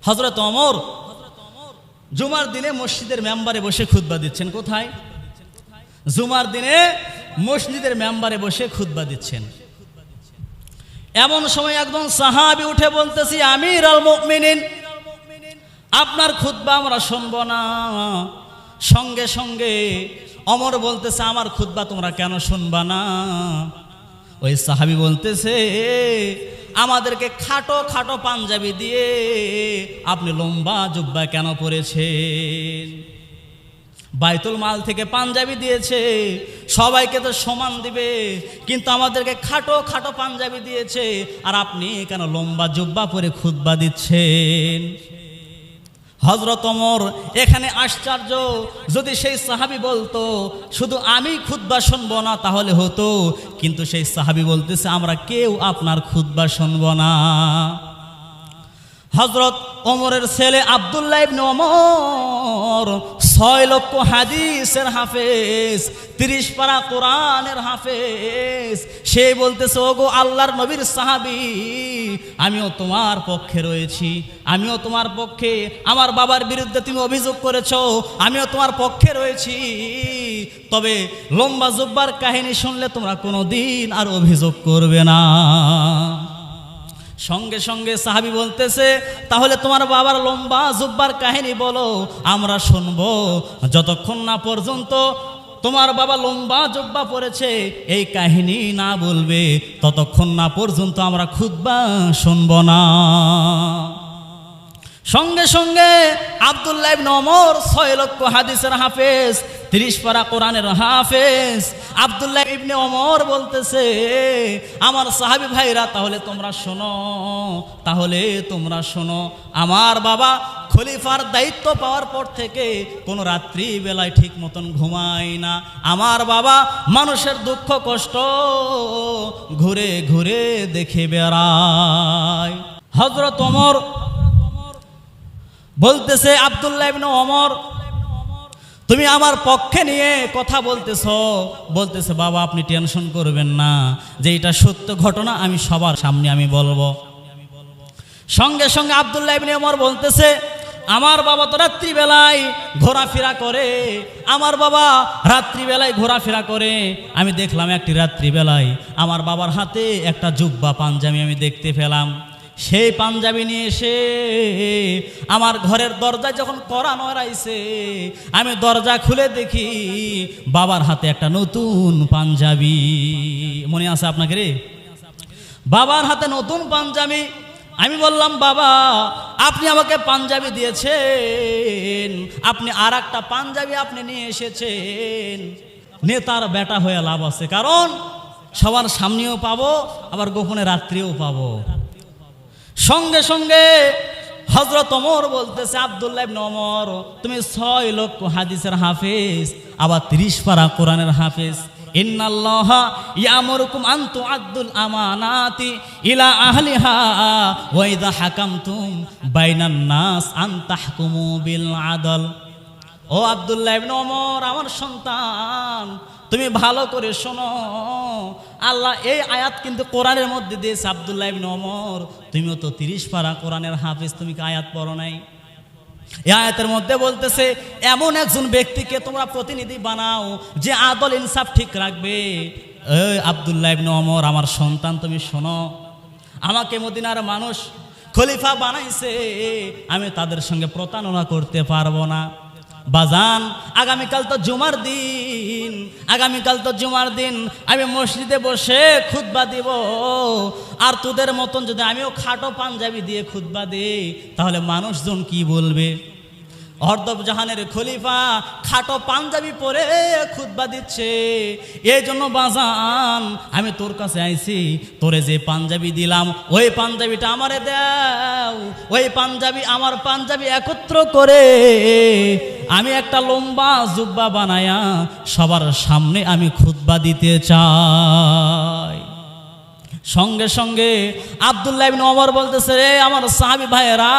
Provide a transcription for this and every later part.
হযরত ওমর জুমার দিনে মসজিদের মেম্বারে বসে খুতবা দিচ্ছেন। কোথায়? জুমার দিনে মসজিদের মেম্বারে বসে খুতবা দিচ্ছেন। এমন সময় একজন সাহাবী উঠে বলতেছি, আমিরুল মুমিনিন, আপনার খুতবা আমরা শুনবো না। সঙ্গে সঙ্গে ওমর বলতেছে, আমার খুতবা তোমরা কেন শুনবা না? ওই সাহাবী বলতেছে, আমাদেরকে খাটো খাটো পাঞ্জাবি দিয়ে আপনি লম্বা জুব্বা কেন পরেছেন? বাইতুল মাল থেকে পাঞ্জাবি দিয়েছে, সবাইকে তো সমান দিবে, কিন্তু আমাদেরকে খাটো খাটো পাঞ্জাবি দিয়েছে, আর আপনি কেন লম্বা জুব্বা পরে খুতবা দিচ্ছেন? হযরত ওমর এখানে আশ্চর্য। যদি সেই সাহাবী বলতো শুধু আমি খুতবা শুনবো না তাহলে হতো, কিন্তু সেই সাহাবী বলতেছে আমরা কেউ আপনার খুতবা শুনবো না। হযরত ওমরের ছেলে আব্দুল্লাহ ইবনে ওমর 6 লক্ষ হাদিসের হাফেজ, 30 পারা কোরআনের হাফেজ। সে বলতেছে, ওগো আল্লাহর নবীর সাহাবী, আমিও তোমার পক্ষে রয়েছি, আমিও তোমার পক্ষে। আমার বাবার বিরুদ্ধে তুমি অভিযোগ করেছো, আমিও তোমার পক্ষে রয়েছি। তবে লম্বা জুব্বার কাহিনী শুনলে তোমরা কোনোদিন আর অভিযোগ করবে না। সঙ্গে সঙ্গে সাহাবী বলতেছে, তাহলে তোমার বাবার লম্বা জুব্বার কাহিনী বলো, আমরা শুনবো। যতক্ষণ না পর্যন্ত তোমার বাবা লম্বা জুব্বা পরেছে এই কাহিনী না বলবে, ততক্ষণ না পর্যন্ত আমরা খুতবা শুনবো না। সঙ্গে সঙ্গে আব্দুল্লাহ ইবনে ওমর 6 লক্ষ হাদিসের হাফেজ, 30 পারা কোরআনের হাফেজ। আব্দুল্লাহ ইবনে ওমর বলতেছে, আমার সাহাবী ভাইরা তাহলে তোমরা শোনো, তাহলে তোমরা শোনো। আমার বাবা খলিফার দায়িত্ব পাওয়ার পর থেকে কোনো রাত্রি বেলায় ঠিক মতন ঘুমায় না। আমার বাবা মানুষের দুঃখ কষ্ট ঘুরে ঘুরে দেখে বেড়ায়। হযরত ওমর বলতেছে, আব্দুল্লাহ ইবনে ওমর, তুমি আমার পক্ষে নিয়ে কথা বলতেছো। বলতেছে, বাবা আপনি টেনশন করবেন না, যে এটা সত্য ঘটনা, আমি সবার সামনে আমি বলবো। সঙ্গে সঙ্গে আব্দুল্লাহ ইবনে ওমর বলতেছে, আমার বাবা তো রাত্রিবেলায় ঘোরাফেরা করে, আমার বাবা রাত্রিবেলায় ঘোরাফেরা করে। আমি দেখলাম একটি রাত্রিবেলায় আমার বাবার হাতে একটা জুব্বা পাঞ্জাবি আমি দেখতে পেলাম। সেই পাঞ্জাবি নিয়ে এসে আমার ঘরের দরজায় যখন কড়া নড়াইছে, আমি দরজা খুলে দেখি বাবার হাতে একটা নতুন পাঞ্জাবি। মনে আছে আপনাকে রে? বাবার হাতে নতুন পাঞ্জাবি। আমি বললাম, বাবা আপনি আমাকে পাঞ্জাবি দিয়েছেন, আপনি আর একটা পাঞ্জাবি আপনি নিয়ে এসেছেন। নেতার বেটা হয়ে লাভ আছে, কারণ সবার সামনেও পাবো, আবার গোপনে রাত্রিও পাবো। সঙ্গে সঙ্গে হযরত ওমর বলতেছে, আব্দুল্লাহ ইবনে ওমর, তুমি 6 লক্ষ হাদিসের হাফেজ, আবার 30 পারা কোরআনের হাফেজ। ইন্নাল্লাহা ইয়ামুরুকুম আন তুআদ্দুল আমানাতি ইলা আহলিহা ওয়া ইযা হাকামতুম বাইনান নাস আন তাহকুমু বিল আদল। ও আব্দুল্লাহ ইবনে ওমর, আমার সন্তান, তুমি ভালো করে শোনো। আল্লাহ এই আয়াত কিন্তু কোরআনের মধ্যে দিয়েছে। আব্দুল্লাহ ইবনে ওমর, তুমিও তো 30 পারা কোরআনের হাফেজ, তুমি কি আয়াত পড়ো নাই? এই আয়াতের মধ্যে বলতেছে, এমন একজন ব্যক্তিকে তোমরা প্রতিনিধি বানাও যে আদল ইনসাফ ঠিক রাখবে। আব্দুল্লাহ ইবনে ওমর, আমার সন্তান, তুমি শোনো, আমাকে মদিনার মানুষ খলিফা বানাইছে, আমি তাদের সঙ্গে প্রতারণা করতে পারবো না। বাজান, আগামীকাল তো জুমার দিন, আগামীকাল তো জুমার দিন, আমি মসজিদে বসে খুতবা দিব। আর তোদের মতন যদি আমিও খাটো পাঞ্জাবি দিয়ে খুতবা দিই, তাহলে মানুষজন কি বলবে? অর্ধব জাহানের খলিফা খাটো পাঞ্জাবি পরে খুতবা দিচ্ছে। এই জন্য বাজান, আমি তোর কাছে আইছি, তোরে যে পাঞ্জাবি দিলাম ওই পাঞ্জাবিটা আমারে দাও। ওই পাঞ্জাবি আমার পাঞ্জাবি একত্র করে আমি একটা লম্বা জুব্বা বানায়া সবার সামনে আমি খুতবা দিতে চাই। সঙ্গে সঙ্গে আব্দুল্লাহ ইবনে ওমর বলতেছে, রে আমার সাহাবী ভাইয়েরা,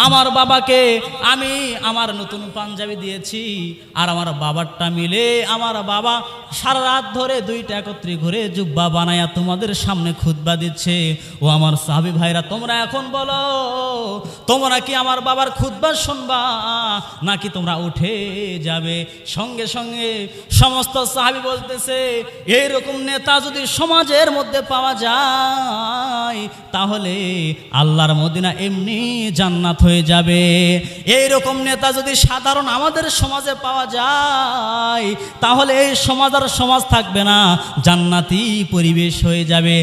আমার বাবাকে আমি আমার নতুন পাঞ্জাবি দিয়েছি, আর আমার বাবারটা মিলে আমার বাবা সারা রাত ধরে দুইটা একত্রে ঘুরে জুব্বা বানায়া তোমাদের সামনে খুতবা দিচ্ছে। ও আমার সাহাবী ভাইরা, তোমরা এখন বলো, তোমরা কি আমার বাবার খুতবা শুনবা নাকি তোমরা উঠে যাবে? সঙ্গে সঙ্গে সমস্ত সাহাবী বলতেছে, এইরকম নেতা যদি সমাজের মধ্যে পাওয়া যায় তাহলে আল্লাহর মদিনা এমনি জান্নাত হয়ে যাবে। এইরকম নেতা যদি সাধারণ আমাদের সমাজে পাওয়া যায় তাহলে এই সমাজ আর সমাজ থাকবে না, জান্নাতি পরিবেশ হয়ে যাবে।